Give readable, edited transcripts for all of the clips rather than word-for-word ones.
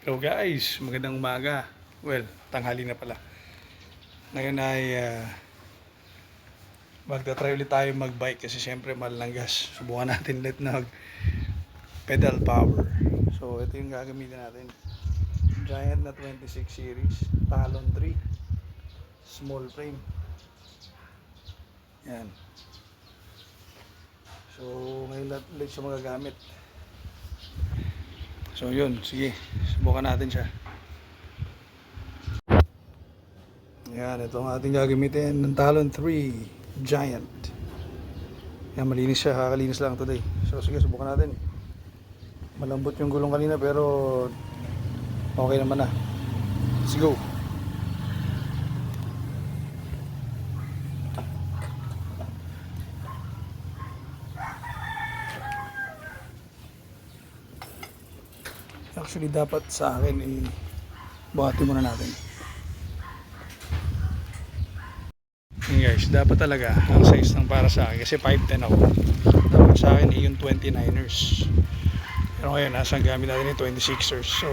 Hello guys, magandang umaga. Well, tanghali na pala. Ngayon ay magta-try ulit tayo mag-bike kasi syempre mahal ng gas. Subukan natin ulit na pedal power. So ito yung gagamitin natin. Giant na 26 series, Talon 3, small frame. Yan. So ngayon ulit siya magagamit. So yun, sige, subukan natin siya. Yan, ito ang ating gagamitin ng Talon 3 Giant. Yan, malinis siya, kakalinis lang today. So sige, subukan natin. Malambot yung gulong kanina pero okay naman na. Let's go. Actually dapat sa akin buhati muna natin. Yun guys, dapat talaga ang size ng para sa akin kasi 5'10 ako. Dapat sa akin yung 29ers. Pero ngayon nasa gamit natin yung 26ers. So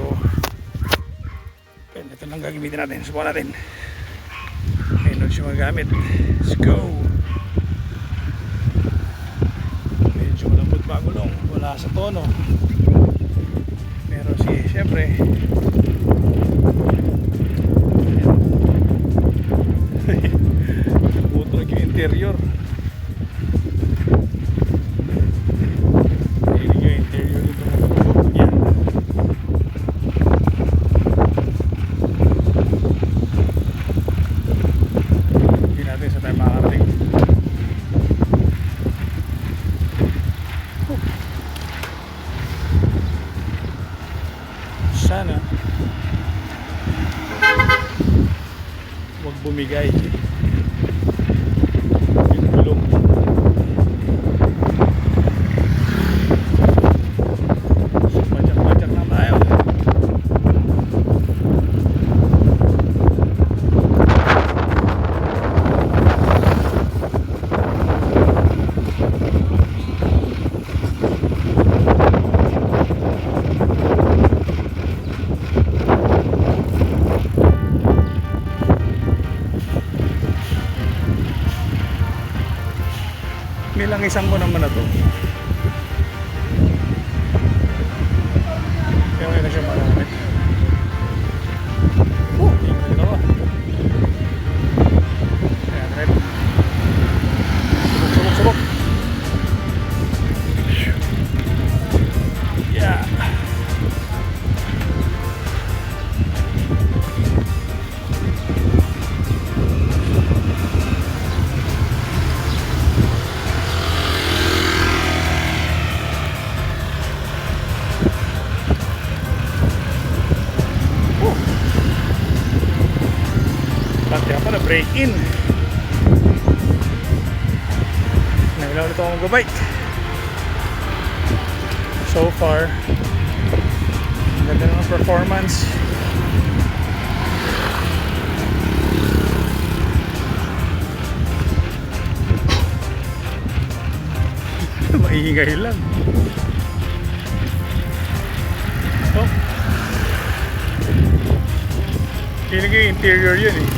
ito lang gagamitin natin. Subukan natin. Ayun siya magamit. Let's go. Medyo malambot pa gulong. Wala sa tono. Pero siyempre butog yung interior. Hilig yung interior dito. Yan. Hindi natin sa tayo makakarating. Sana huwag bumigay yung gulong. Majak-majak na tayo. Nilang isang ko naman na to. Kaya ngayon na siya magamit. Hindi ko ginawa. Ayan, right. Subok. Yeah. Kaya pala break in. Nailaw ulit ako mag-bike. So far ang ganda ng performance. Maingay lang. Oh, feeling ko yung interior yun eh.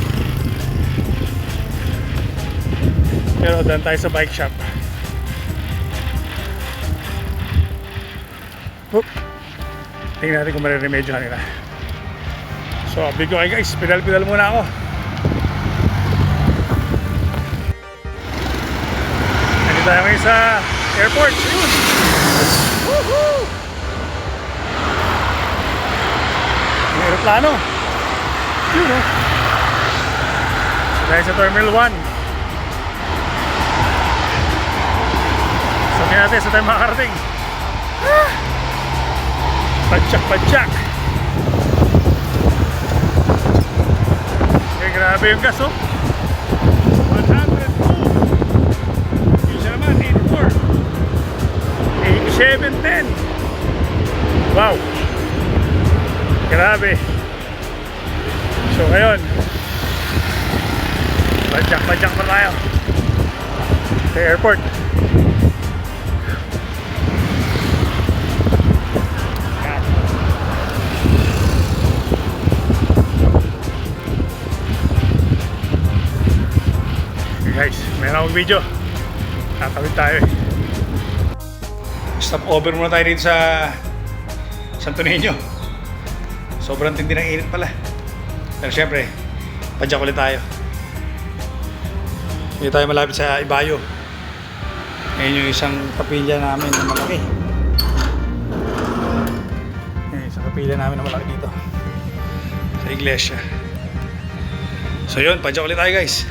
Pero doon tayo sa bike shop. Oop. Tingnan natin kung mariremedyo kanila. So update ko kayo guys. Pedal muna ako. Nandito tayo ngayon sa airport. Ayun. Woohoo! Ang aeroplano. Yun o. So tayo sa Terminal 1. Sabihin natin sa tayo makakarating. Padyak. Okay, grabe yung gas oh. 102. Yung siya naman 84. 8710. Wow. Grabe. So ngayon padyak pa tayo sa airport. tayo mag-video. Tatawid tayo eh. Stop over muna tayo dito sa Santo Niño. Sobrang tindi ng init pala. Pero syempre, padyak ulit tayo. Hindi tayo malapit sa Ibayo. Ngayon yung isang kapilya namin na malaki. Ngayon, isang kapilya namin na malaki dito. Sa iglesia. So yun, padyak ulit tayo guys.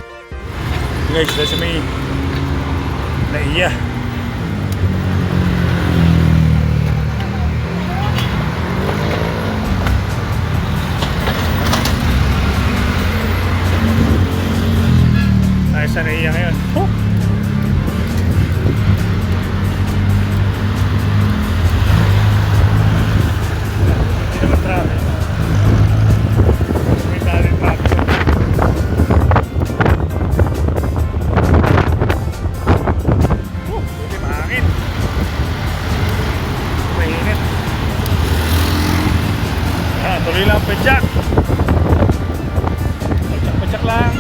Guys, dahil sa may naiya. Tayo sa naiya ngayon. Oh! Hindi naman traffic. May daling traffic. Buti mahangin. Mainit. Tuloy lang padyak. Padyak lang.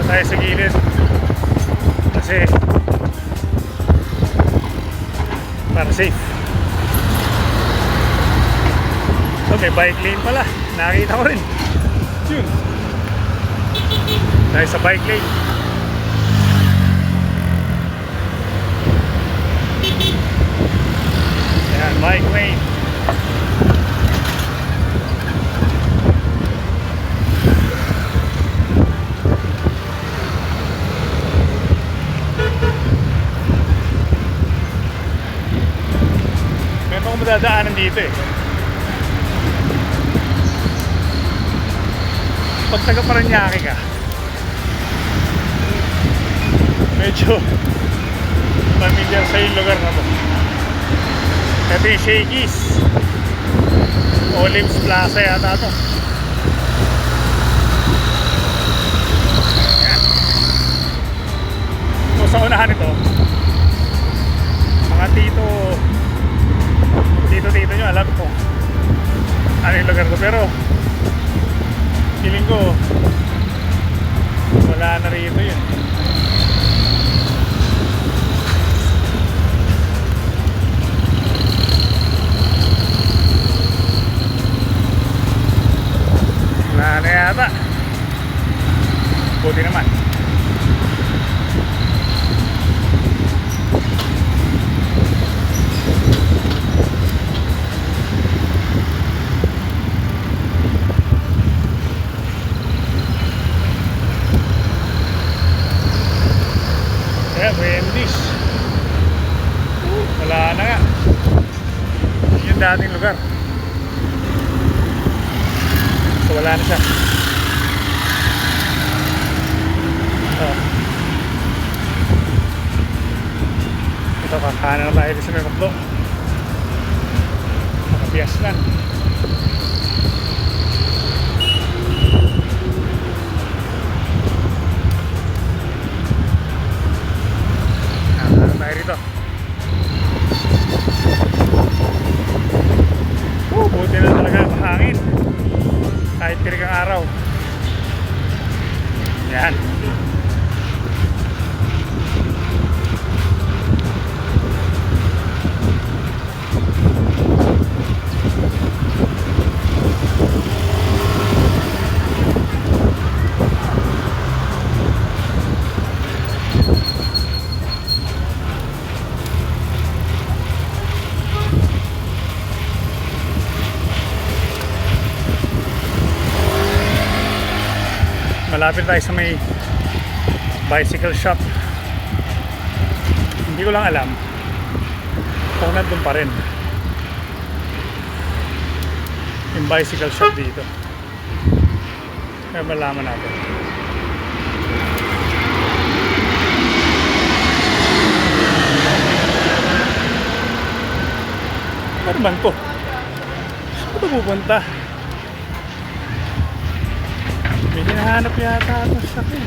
Tayo sa gilid kasi para safe. Okay, bike lane pala, nakita ko rin yun, tayo sa bike lane. Yan, bike lane. Madadaanan dito eh. Pag taga Paranaque ka, medyo familiar sa yung lugar na to. Ito yung Shakey's Olives Plaza yata to. Ayan. So sa unahan ito, mga tito nyo, alam ko ano yung lugar ko, pero feeling ko wala na rito yun. Wala na yata, buti naman. Wendy's. Wala na nga. Yun yung dating lugar. So wala na siya. Ito, kakanan na tayo sa may makdo. Nakapiyas lang. Dito. Buti na talaga mahangin kahit tirik ang araw. Yan. Malapit tayo sa may bicycle shop. Hindi ko lang alam kung nandun pa rin yung bicycle shop dito. Kaya malaman natin. Ano man to? Saan ito pupunta? May hinahanap yata ito sa akin.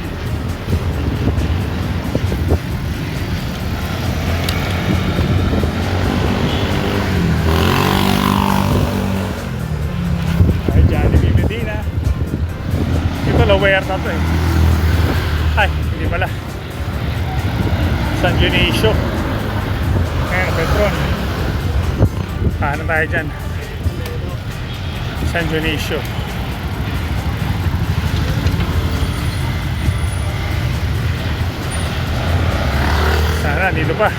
Huerta to eh. Ay, hindi pala. San Dionisio. Ayan, Petron. Ano tayo dyan? San Dionisio. Sana, dito pa.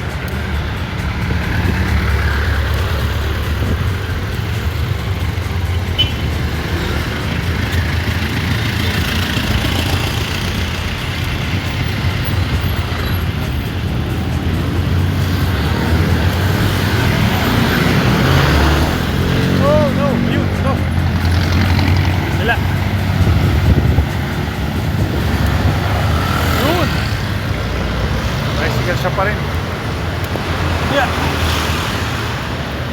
Siya pa rin. Yeah.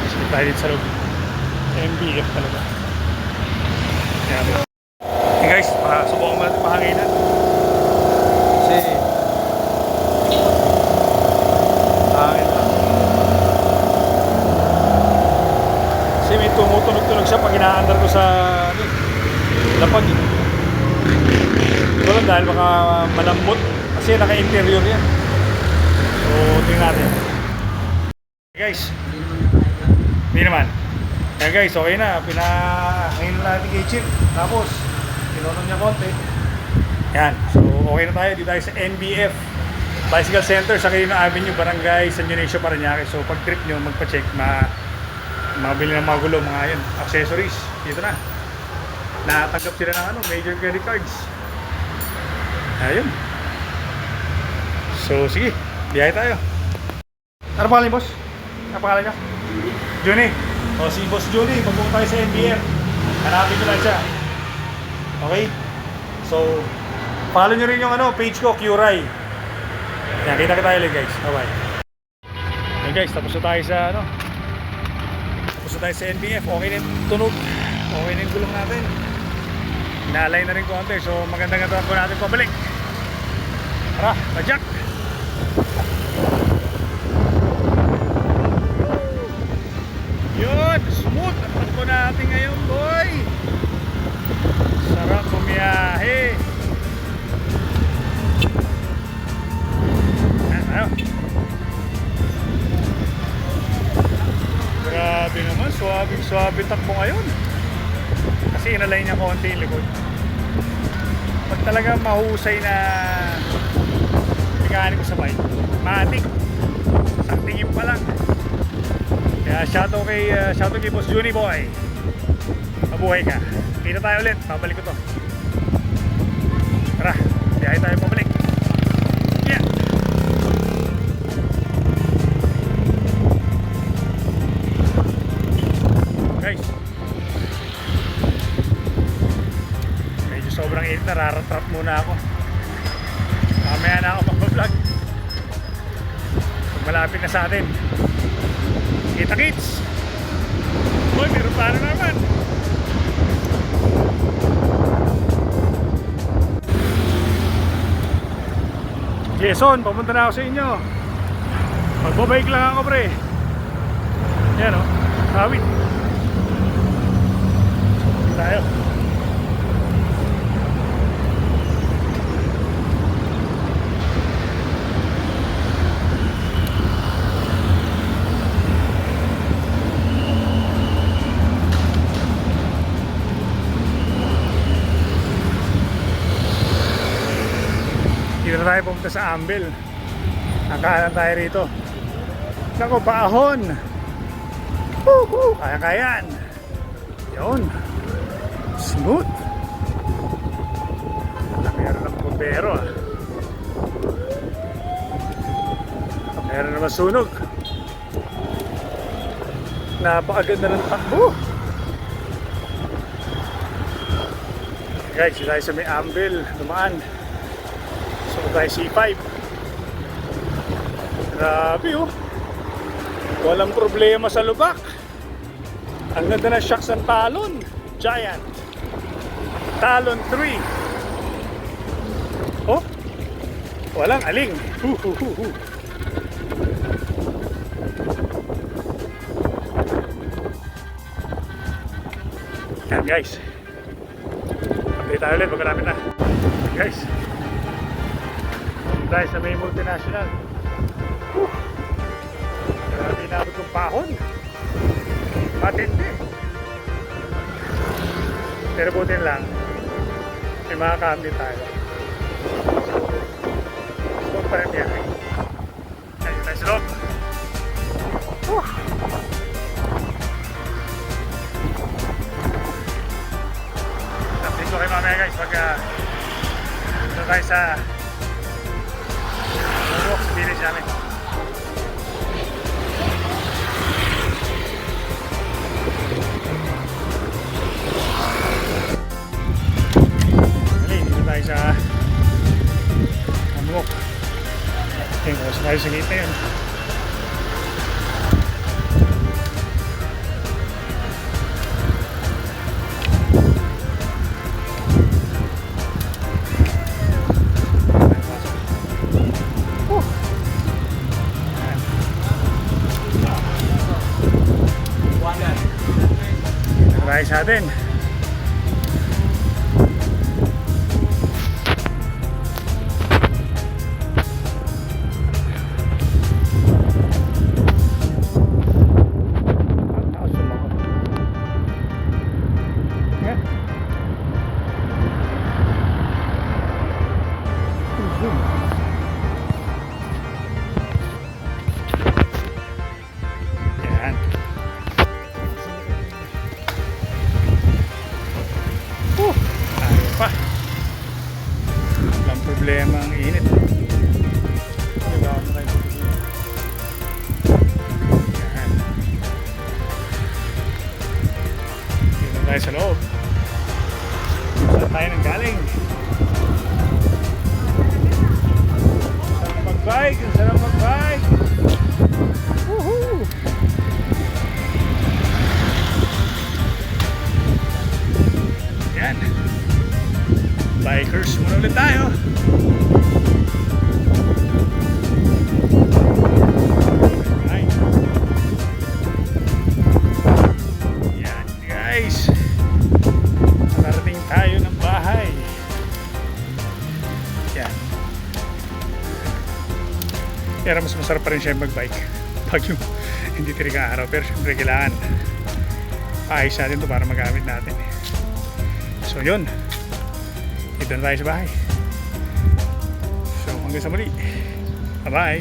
Sige tayo dito sa loob. MBF talaga. Yan. Hey guys, subukan mo natin pahanginan. Kasi hangin lang. Kasi may tumutunog-tunog siya pag inaandar ko sa lapag. Ito lang dahil baka malambot. Kasi naka-interior yan. So, tingnan natin. Okay guys. Hindi naman. Kaya guys, okay na. Pinahangin natin kay Chip. Tapos, pinunong niya konti. Yan. So, okay na tayo. Dito tayo sa NBF Bicycle Center sa Quirino Avenue, Barangay San Dionisio, Parañaque. So, pag trip nyo, magpa-check. Mabili ng mga gulo, mga yun, accessories. Dito na. Natatanggap sila ng major credit cards. Ayun. So, sige. Biyahe tayo. Ano pangalan boss? Ano pangalan niya? Johnny. O si Boss Johnny, magpunta tayo sa NBF. Hanapin ko lang siya. Okay? So, follow nyo rin yung page ko, QRay. Yan, kita tayo ulit guys. Bye-bye. Okay guys, tapos na tayo sa tapos na tayo sa NBF. Okay na yung tunog. Okay na yung gulong natin. Nalay na rin konti. So, maganda-ganda po natin pabalik. Tara, tajak! Yun, smooth ang takbo natin ngayon boy. Sarap bumiyahe. Ayan, grabe naman, suwabe takbo ngayon. Kasi inalay niya konti yung likod. Pag talaga mahusay na mekaniko sa bike, matik. Isang tingin pa lang. Kaya shoutout kay Boss Johnny boy. Mabuhay ka. Kita tayo ulit. Babalik ko to. Tara, biyahe tayo pabalik. Yeah. Guys, medyo sobrang init na. Raratrap muna ako. Mamaya na ako mag-vlog. Pag malapit na sa atin. Kita kids. Boy, meron pa na naman. Jason, papunta na ako sa inyo. Magbabike lang ako pre. Yan o, kawit. Tayo. Dito tayo pumunta sa Ambil. Nakahalan tayo rito. Nako, paahon. Kaya-kayan. Yun. Smooth. Meron ng bumbero meron naman sunog. Napakaganda ng takbo. Guys, dito tayo sa may Ambil. Dumaan. So tayo C5. Grabe oh. Walang problema sa lubak. Ang ganda ng shocks ng Talon Giant. Talon 3. Oh, walang aling. Yan guys. Update tayo ulit, magkalapit na. Guys, dahil sa may multinational. Grabe inabot kong pahon. Matindi. Pero butin lang, may mga kambi tayo. Huwag pa rin biyahe. Ayun tayo sa loob. Update ko kayo mamaya guys pag dito tayo sa walk sa village namin. Dali, dito tayo sa walk. Tingnan ko tayo sa gate na yun. Try sa atin. Yan. Ayaw pa. Walang problema ang init. Yan. Dito tayo sa loob. Saan tayo nang galing? Sarap mag-bike. Ang sarap mag-bike. Woohoo! Yan. Bikers muna ulit tayo. Right. Yan guys. Nakarating tayo ng bahay. Yan. Pero mas masarap pa rin siya mag-bike pag yung hindi talaga araw. Pero syempre kailangan paayos natin ito para magamit natin. So yun, dito na tayo sa bahay. So hanggang sa muli, bye bye.